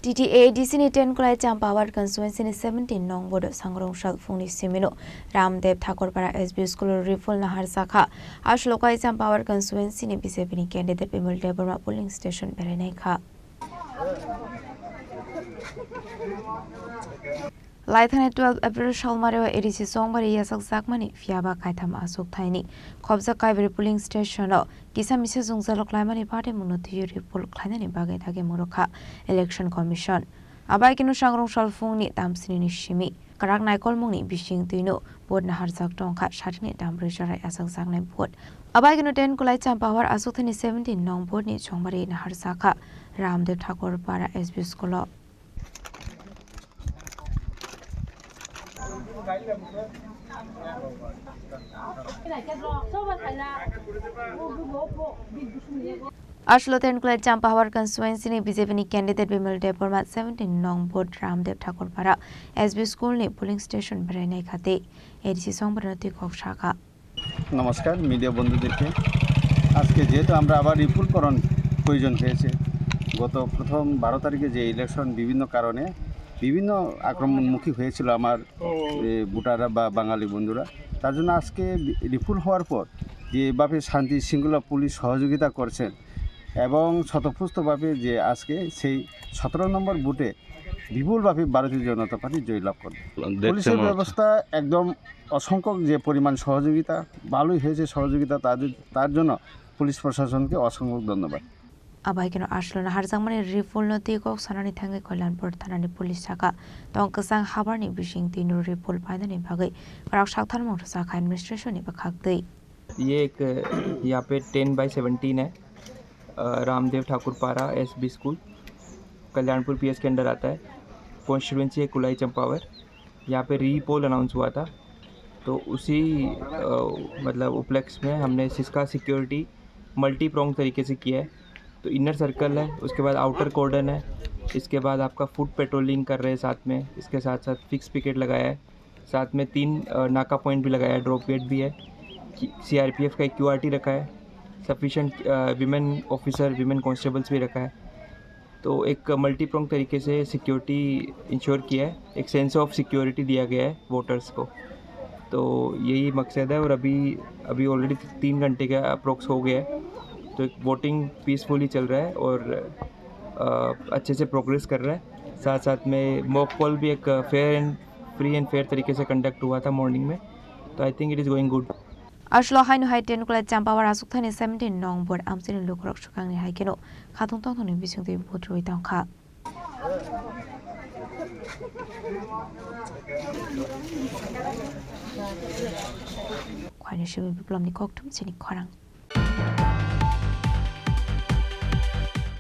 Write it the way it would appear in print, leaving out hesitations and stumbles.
TTAADC ni 10 Kulai Champahour Constituency ni 17 nong bodo Sangrongsal Phungni Simi Ramdeb Thakur para SB School Rifle Naharjakha Ashlokai Champahour Constituency ni BJP ni candidate Bimal Debbarma polling station Berainaikha Laithane 12 April Shalmarewa ADC Songbari Yasak Zakmani Fiaba Kaitam Asuk Thaini Khobja Kaibri polling station Kisa Mise Zungzalok Laimani Party Munoti Ripol Klainani Bagai Thage Murokha Election Commission Abai Kinu Sangrongsal Phungni Simi Simi Khorang Naikol Mungni Bishing Tuino Bod Naharjakha Tongkha Shatini Damri Jarai Yasak Zaknai Bod Abai Kinu 10 Kulai Champahour Asuk Thani 17 Nong Bod ni Songbari Naharjakha Ramdeb Thakur para SB School Ashlo 10 Kulai Champahour Constituency ni BJP ni candidate Bimal Debbarma 17 nong board Ramdeb Thakur para SB School ni polling station Berainaikha te ADC সংবাদদাতা কক্সাকা নমস্কার media বন্ধুদেরকে আজকে যেহেতু আমরা আবার রিফুলকরণ প্রয়োজন হয়েছে গত প্রথম 12 তারিখে যে ইলেকশন বিভিন্ন কারণে বিভিন্ন আক্রমণমুখী হয়েছিল আমার ভোটাররা বা বাঙালি বন্ধুরা তার জন্য আজকে রিফুল হওয়ার পর যেভাবে শান্তি শৃঙ্খলা পুলিশ সহযোগিতা করছেন এবং স্বতঃস্ফূর্তভাবে যে আজকে সেই 17 নম্বর বুথে বিপুলভাবে ভারতীয় জনতা পার্টি জয়লাভ করে পুলিশের ব্যবস্থা একদম অসংখ্য যে পরিমাণ সহযোগিতা ভালোই হয়েছে সহযোগিতা তার জন্য পুলিশ প্রশাসনকে অসংখ্য ধন্যবাদ Abai kino ashlo Naharjakmani riful no tikok sanani thangai Kalyanpur thanani police saka tongkasang habarni bishing tinu riful paidani bagai karak sakthar mong sakha administration ni bakhakdei ये एक यहाँ पे 10/17 है रामदेव ठाकुर पारा एसबी स्कूल कल्याणपुर पीएस के अंडर आता है constituency है कुलाई चंपावर यहाँ पे रीपोल अनाउंस हुआ था तो उसी मतलब उपलक्ष्य में हमने इसका सिक्योरिटी मल्टी प्रोंग तरीके से किया है तो इनर सर्कल है उसके बाद आउटर कॉर्डन है इसके बाद आपका फुट पेट्रोलिंग कर रहे हैं साथ में इसके साथ साथ फिक्स पिकेट लगाया है साथ में 3 नाका पॉइंट भी लगाया है ड्रॉप गेट भी है सीआरपीएफ का एक क्यूआरटी रखा है sufficient women officer women constables भी रखा है तो एक मल्टी प्रोंग तरीके से सिक्योरिटी इंश्योर किया है एक सेंस ऑफ सिक्योरिटी दिया गया है वोटर्स को तो यही मकसद है और अभी ऑलरेडी 3 घंटे का अप्रोक्स हो गया है तो एक वोटिंग पीसफुली चल रहा है और अच्छे से प्रोग्रेस कर रहा है साथ साथ में मॉक पोल भी एक फ्री एंड फेयर तरीके से कंडक्ट हुआ था मॉर्निंग में तो I think it is going good Ashlo hainu hai 10 Kulai Champahour asuk thani 17 nong board amsini lukrok shukang ni hai keno khatung tong thoni bising te vote roi tang kha Khwani shibi biplom ni koktum chini Khorang